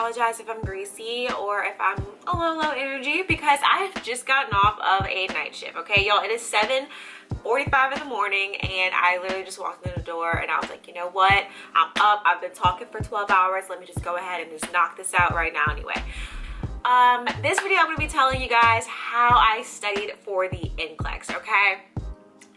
apologize if I'm greasy or if I'm a little low energy because I've just gotten off of a night shift, okay? Y'all, it is 7:45 in the morning and I literally just walked in the door and I was like, you know what? I'm up. I've been talking for 12 hours. Let me just go ahead and just knock this out right now anyway. This video I'm going to be telling you guys how I studied for the NCLEX, okay?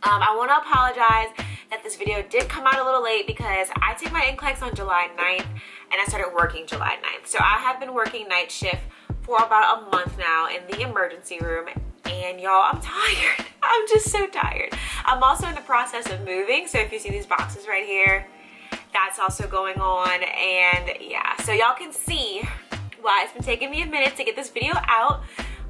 I want to apologize that this video did come out a little late because I took my NCLEX on July 9th and I started working July 9th. So I have been working night shift for about a month now in the emergency room. And y'all, I'm tired. I'm just so tired. I'm also in the process of moving. So if you see these boxes right here, that's also going on. And yeah, so y'all can see why it's been taking me a minute to get this video out,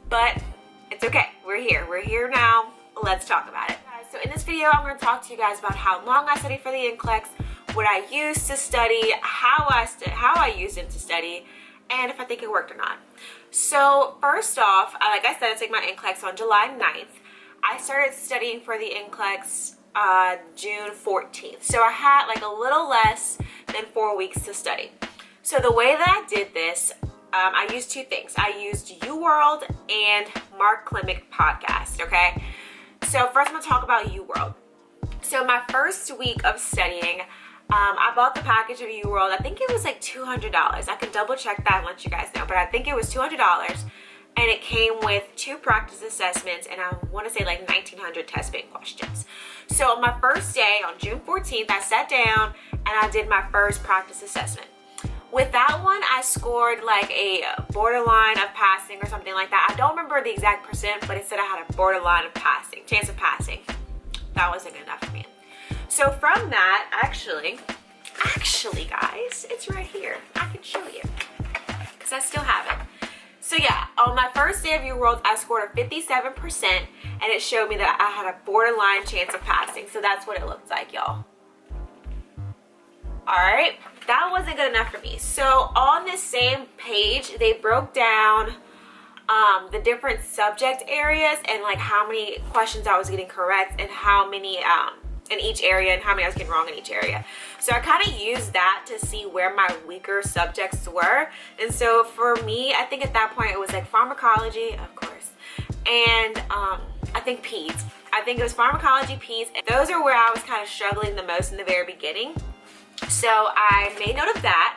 but it's okay. We're here. We're here now. Let's talk about it. So in this video, I'm going to talk to you guys about how long I studied for the NCLEX, what I used to study, how I used it to study, and if I think it worked or not. So first off, like I said, I took my NCLEX on July 9th. I started studying for the NCLEX June 14th. So I had like a little less than 4 weeks to study. So the way that I did this, I used two things. I used UWorld and Mark Klimek Podcast, okay? So first I'm going to talk about UWorld. So my first week of studying, I bought the package of UWorld. I think it was like $200. I can double check that and let you guys know, but I think it was $200. And it came with 2 practice assessments and I want to say like 1,900 test bank questions. So on my first day, on June 14th, I sat down and I did my first practice assessment. With that one, I scored like a borderline of passing or something like that. I don't remember the exact percent, but it said I had a borderline of passing, chance of passing. That wasn't good enough for me. So from that, actually guys, it's right here. I can show you because I still have it. So yeah, on my first day of UWorld, I scored a 57% and it showed me that I had a borderline chance of passing. So that's what it looked like, y'all. All right, that wasn't good enough for me. So on this same page, they broke down the different subject areas and like how many questions I was getting correct and how many in each area and how many I was getting wrong in each area. So I kind of used that to see where my weaker subjects were. And so for me, I think at that point it was like pharmacology, of course, and I think peds. I think it was pharmacology, peds. Those are where I was kind of struggling the most in the very beginning. So I made note of that,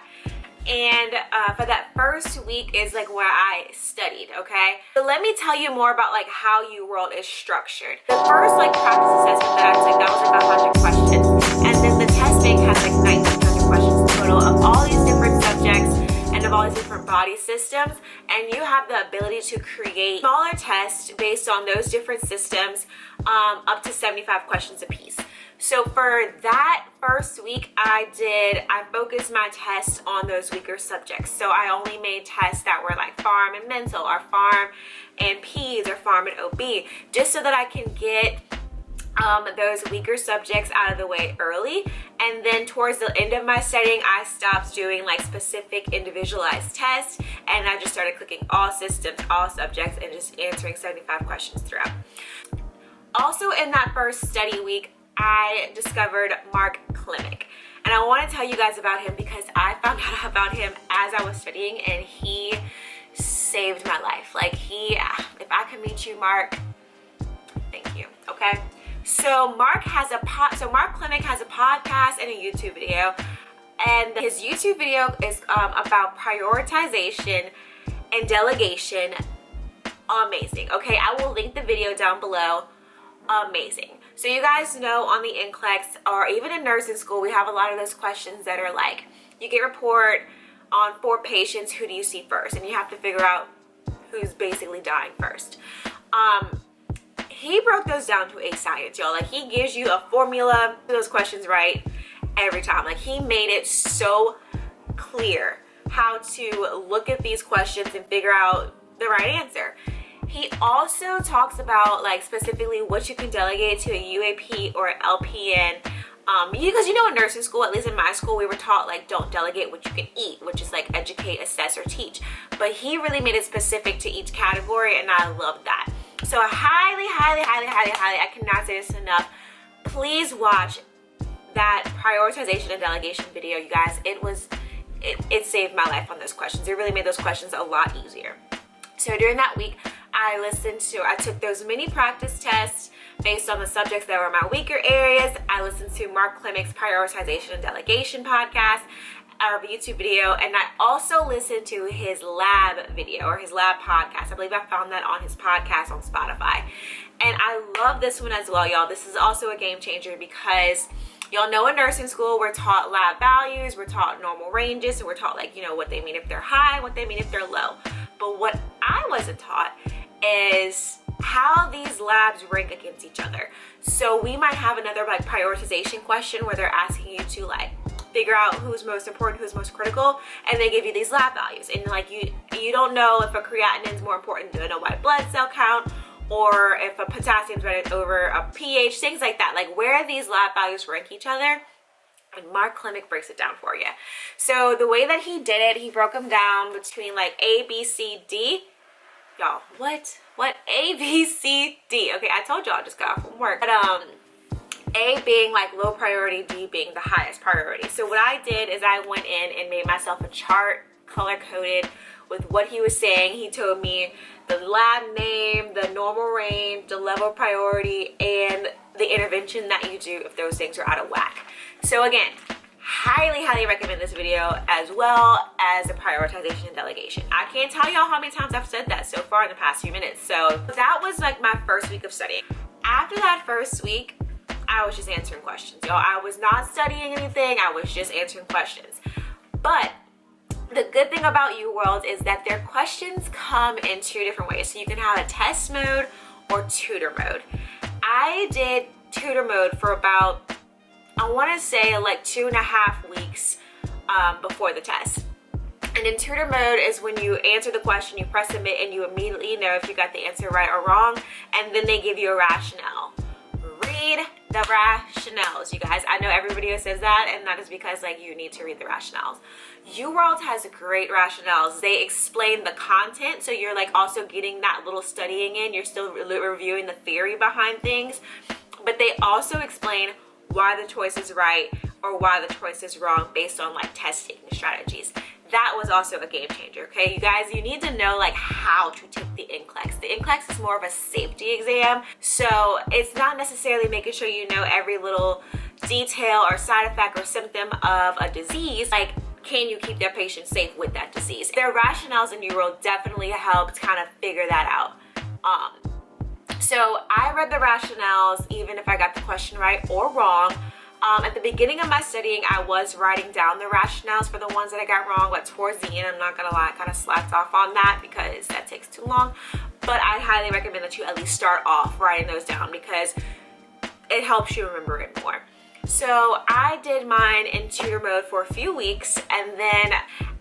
and for that first week is like where I studied, okay? So let me tell you more about like how UWorld is structured. The first like practice assessment that I took, that was like 100 questions, and then the test bank has like 1,900 questions total of all these different subjects and of all these different body systems, and you have the ability to create smaller tests based on those different systems, up to 75 questions apiece. So for that first week, I focused my tests on those weaker subjects. So I only made tests that were like pharm and mental, or pharm and peds, or pharm and OB, just so that I can get those weaker subjects out of the way early. And then towards the end of my studying, I stopped doing like specific individualized tests and I just started clicking all systems, all subjects, and just answering 75 questions throughout. Also in that first study week, I discovered Mark Klimek, and I want to tell you guys about him because I found out about him as I was studying and he saved my life. Like if I could meet you, Mark, thank you, okay? So Mark Klimek has a podcast and a YouTube video, and his YouTube video is about prioritization and delegation. Amazing, okay? I will link the video down below. Amazing. So you guys know on the NCLEX or even in nursing school, we have a lot of those questions that are like, you get a report on 4 patients, who do you see first? And you have to figure out who's basically dying first. He broke those down to a science, y'all. Like he gives you a formula for those questions right every time. Like he made it so clear how to look at these questions and figure out the right answer. He also talks about like specifically what you can delegate to a UAP or an LPN. Because you know in nursing school, at least in my school, we were taught like don't delegate what you can eat, which is like educate, assess, or teach. But he really made it specific to each category, and I love that. So I highly, I cannot say this enough. Please watch that prioritization and delegation video, you guys. It was it saved my life on those questions. It really made those questions a lot easier. So during that week, I took those mini practice tests based on the subjects that were my weaker areas. I listened to Mark Klimek's PRIORITIZATION and DELEGATION podcast, or YouTube video, and I also listened to his lab video or his lab podcast. I believe I found that on his podcast on Spotify. And I love this one as well, y'all. This is also a game changer because y'all know in nursing school, we're taught lab values, we're taught normal ranges, and we're taught what they mean if they're high, what they mean if they're low. But what I wasn't taught is how these labs rank against each other. So we might have another prioritization question where they're asking you to figure out who's most important, who's most critical, and they give you these lab values. And you don't know if a creatinine is more important than a white blood cell count, or if a potassium is better over a pH, things like that. Where these lab values rank each other. And Mark Klimek breaks it down for you. So the way that he did it, he broke them down between A, B, C, D. Y'all, what? A, B, C, D. Okay, I told y'all I just got off from work. But A being low priority, D being the highest priority. So what I did is I went in and made myself a chart, color-coded with what he was saying. He told me the lab name, the normal range, the level of priority, and the intervention that you do if those things are out of whack. So again, highly recommend this video, as well as the prioritization and delegation. I can't tell y'all how many times I've said that so far in the past few minutes. So that was my first week of studying. After that first week, I was just answering questions, y'all. I was not studying anything. I was just answering questions. But the good thing about UWorld is that their questions come in two different ways. So you can have a test mode or tutor mode. I did tutor mode for about, I want to say 2.5 weeks before the test. And in tutor mode is when you answer the question, you press submit, and you immediately know if you got the answer right or wrong, and then they give you a rationale. Read the rationales, you guys. I know every video says that, and that is because you need to read the rationales. UWorld has great rationales. They explain the content, so you're also getting that little studying in. You're still reviewing the theory behind things, but they also explain why the choice is right or why the choice is wrong based on test taking strategies. That was also a game changer, okay? You guys, you need to know how to take the NCLEX. The NCLEX is more of a safety exam, so it's not necessarily making sure you know every little detail or side effect or symptom of a disease. Can you keep their patient safe with that disease? Their rationales in UWorld definitely helped kind of figure that out. So I read the rationales even if I got the question right or wrong. At the beginning of my studying, I was writing down the rationales for the ones that I got wrong, but towards the end, I'm not gonna lie, I kind of slacked off on that because that takes too long. But I highly recommend that you at least start off writing those down because it helps you remember it more. So I did mine in tutor mode for a few weeks, and then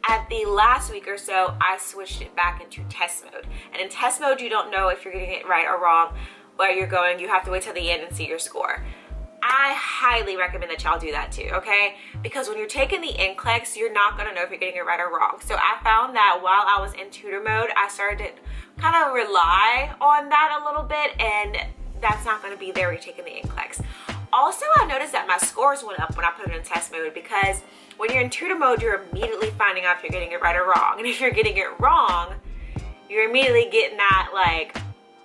at the last week or so, I switched it back into test mode. And in test mode, you don't know if you're getting it right or wrong, where you're going. You have to wait till the end and see your score. I highly recommend that y'all do that too, okay? Because when you're taking the NCLEX, you're not gonna know if you're getting it right or wrong. So I found that while I was in tutor mode, I started to kind of rely on that a little bit, and that's not gonna be there when you're taking the NCLEX. Also, I noticed that my scores went up when I put it in test mode because when you're in tutor mode, you're immediately finding out if you're getting it right or wrong. And if you're getting it wrong, you're immediately getting that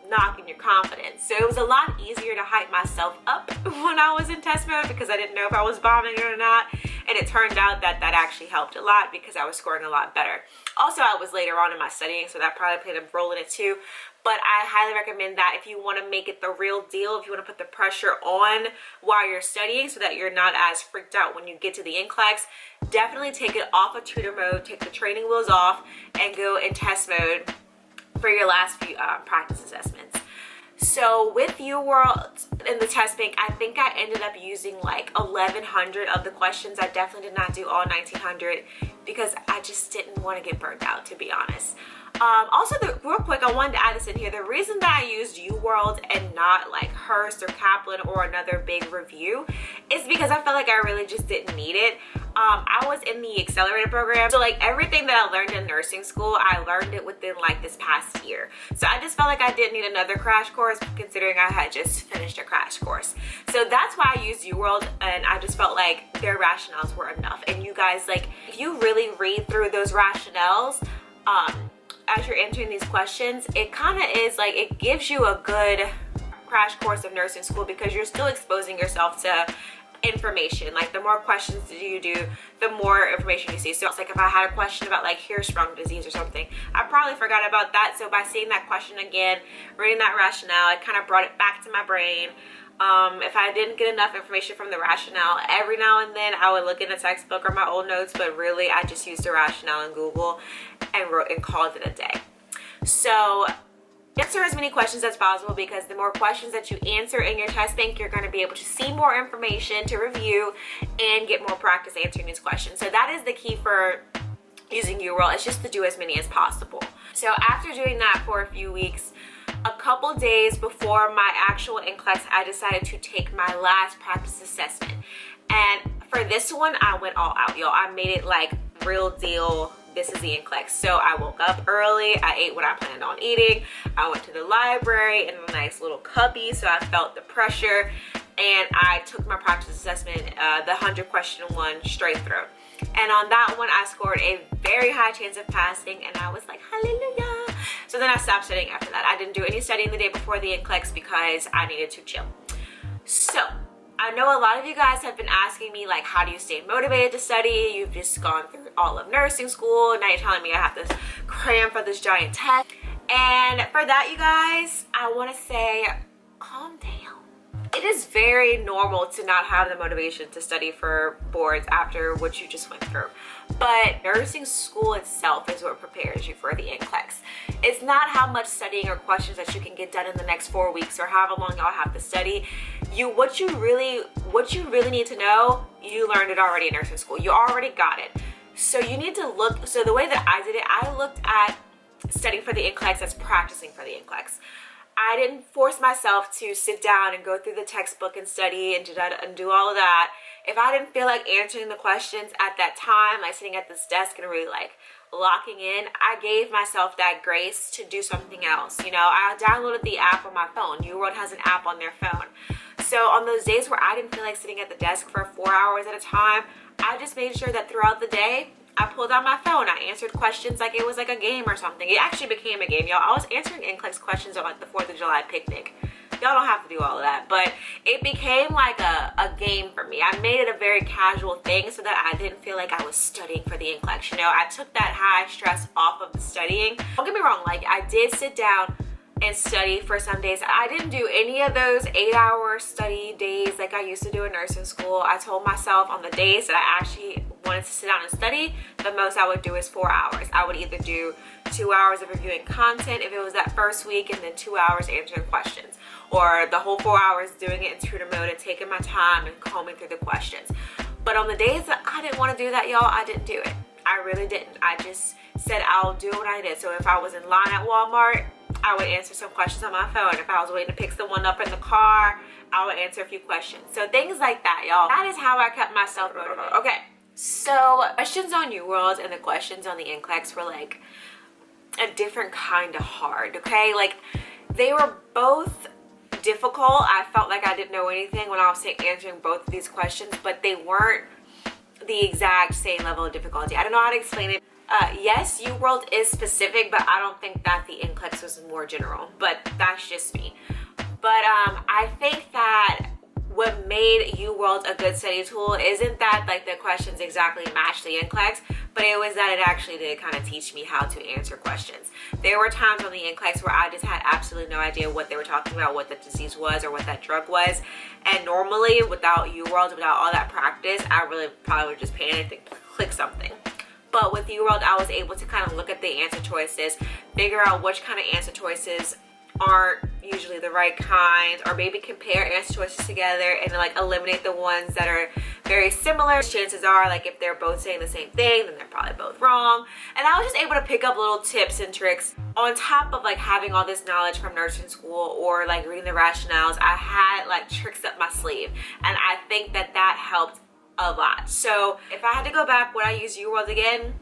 knocking your confidence. So it was a lot easier to hype myself up when I was in test mode because I didn't know if I was bombing it or not. And it turned out that that actually helped a lot because I was scoring a lot better. Also, I was later on in my studying, so that probably played a role in it too. But I highly recommend that if you want to make it the real deal, if you want to put the pressure on while you're studying so that you're not as freaked out when you get to the NCLEX, definitely take it off of tutor mode, take the training wheels off, and go in test mode for your last few practice assessments. So with UWorld in the test bank, I think I ended up using 1,100 of the questions. I definitely did not do all 1,900 because I just didn't want to get burned out, to be honest. Also, real quick, I wanted to add this in here. The reason that I used UWorld and not Hearst or Kaplan or another big review is because I felt like I really just didn't need it. I was in the accelerator program, so like everything that I learned in nursing school, I learned it within like this past year. So I just felt like I didn't need another crash course, considering I had just finished a crash course. So that's why I used UWorld, and I just felt like their rationales were enough. And you guys, like, if you really read through those rationales as you're answering these questions, it kind of is like, it gives you a good crash course of nursing school, because you're still exposing yourself to information. Like, the more questions you do, the more information you see. So it's like, if I had a question about like Hirschsprung disease or something, I probably forgot about that. So by seeing that question again, reading that rationale, it kind of brought it back to my brain. If I didn't get enough information from the rationale, every now and then I would look in a textbook or my old notes, but really I just used the rationale in Google and wrote and called it a day. So answer as many questions as possible, because the more questions that you answer in your test bank, you're going to be able to see more information to review and get more practice answering these questions. So that is the key for using UWorld. It's just to do as many as possible. So after doing that for a few weeks, a couple days before my actual NCLEX, I decided to take my last practice assessment. And for this one, I went all out, y'all. I made it like real deal. This is the NCLEX. So I woke up early, I ate what I planned on eating, I went to the library in a nice little cubby, so I felt the pressure, and I took my practice assessment, the 100 question one, straight through. And on that one, I scored a very high chance of passing, and I was like, hallelujah. So then I stopped studying after that. I didn't do any studying the day before the NCLEX because I needed to chill. So I know a lot of you guys have been asking me, like, how do you stay motivated to study? You've just gone through all of nursing school, and now you're telling me I have to cram for this giant test. And for that, you guys, I want to say, calm down. It is very normal to not have the motivation to study for boards after what you just went through. But nursing school itself is what prepares you for the NCLEX. It's not how much studying or questions that you can get done in the next 4 weeks or however long y'all have to study. What you really need to know, you learned it already in nursing school. You already got it. So you need to look, so the way that I did it, I looked at studying for the NCLEX as practicing for the NCLEX. I didn't force myself to sit down and go through the textbook and study and do all of that. If I didn't feel like answering the questions at that time, like sitting at this desk and really like locking in, I gave myself that grace to do something else. You know, I downloaded the app on my phone. UWorld has an app on their phone. So on those days where I didn't feel like sitting at the desk for 4 hours at a time, I just made sure that throughout the day, I pulled out my phone. I answered questions like it was like a game or something. It actually became a game, y'all. I was answering NCLEX questions on like the 4th of July picnic. Y'all don't have to do all of that, but it became like a game for me. I made it a very casual thing so that I didn't feel like I was studying for the NCLEX. You know, I took that high stress off of the studying. Don't get me wrong, like I did sit down and study for some days. I didn't do any of those 8-hour study days like I used to do in nursing school. I told myself on the days that I actually wanted to sit down and study, the most I would do is 4 hours. I would either do 2 hours of reviewing content if it was that first week, and then 2 hours answering questions, or the whole 4 hours doing it in tutor mode and taking my time and combing through the questions. But on the days that I didn't want to do that, y'all, I didn't do it. I really didn't. I just said I'll do what I did. So if I was in line at Walmart, I would answer some questions on my phone. If I was waiting to pick someone up in the car, I would answer a few questions. So things like that, y'all. That is how I kept myself motivated. Okay, so questions on UWorld and the questions on the NCLEX were like a different kind of hard, okay? Like they were both difficult. I felt like I didn't know anything when I was answering both of these questions, but they weren't the exact same level of difficulty. I don't know how to explain it. Yes, UWorld is specific, but I don't think that the NCLEX was more general, but that's just me. But I think that what made UWorld a good study tool isn't that like the questions exactly match the NCLEX, but it was that it actually did kind of teach me how to answer questions. There were times on the NCLEX where I just had absolutely no idea what they were talking about, what the disease was or what that drug was. And normally without UWorld, without all that practice, I really probably would just panic and click something. But with UWorld, I was able to kind of look at the answer choices, figure out which kind of answer choices aren't usually the right kind, or maybe compare answer choices together and like eliminate the ones that are very similar. Chances are, like if they're both saying the same thing, then they're probably both wrong. And I was just able to pick up little tips and tricks on top of like having all this knowledge from nursing school or like reading the rationales. I had like tricks up my sleeve, and I think that that helped a lot. So if I had to go back, would I use UWorld again?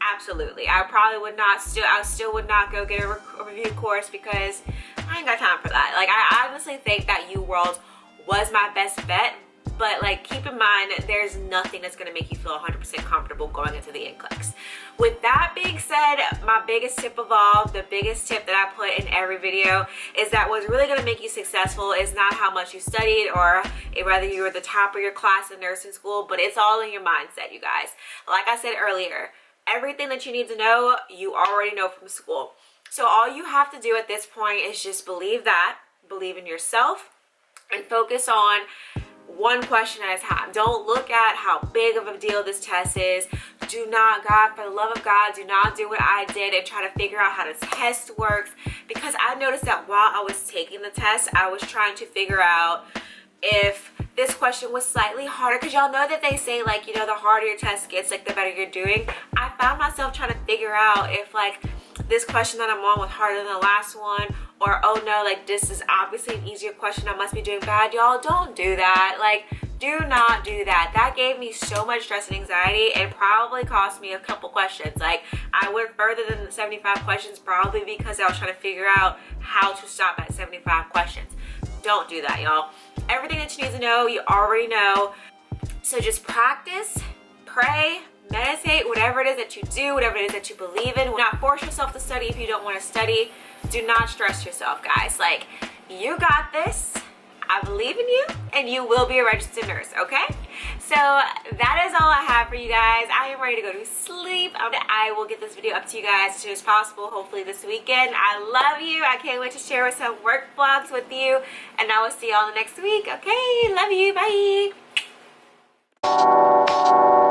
Absolutely. I probably would not I still would not go get a review course because I ain't got time for that. Like, I honestly think that UWorld was my best bet, but like, keep in mind, there's nothing that's gonna make you feel 100% comfortable going into the NCLEX. With that being said, my biggest tip of all, the biggest tip that I put in every video is that what's really gonna make you successful is not how much you studied or whether you were the top of your class in nursing school, but it's all in your mindset, you guys. Like I said earlier, everything that you need to know, you already know from school. So all you have to do at this point is just believe in yourself, and focus on one question at a time. Don't look at how big of a deal this test is. Do not, God, for the love of God, do not do what I did and try to figure out how the test works, because I noticed that while I was taking the test, I was trying to figure out if this question was slightly harder, because y'all know that they say, like, you know, the harder your test gets, like, the better you're doing. I found myself trying to figure out if, like, this question that I'm on was harder than the last one, or oh no, like, this is obviously an easier question, I must be doing bad. Y'all, don't do that. Like, do not do that. That gave me so much stress and anxiety, and probably cost me a couple questions. Like, I went further than the 75 questions probably because I was trying to figure out how to stop at 75 questions. Don't do that, y'all. Everything that you need to know, you already know. So just practice, pray, meditate, whatever it is that you do, whatever it is that you believe in. Do not force yourself to study if you don't want to study. Do not stress yourself, guys. Like, you got this. I believe in you, and you will be a registered nurse, okay? So that is all I have for you guys. I am ready to go to sleep. I will get this video up to you guys as soon as possible, hopefully this weekend. I love you. I can't wait to share some work vlogs with you, and I will see y'all next week, okay? Love you. Bye.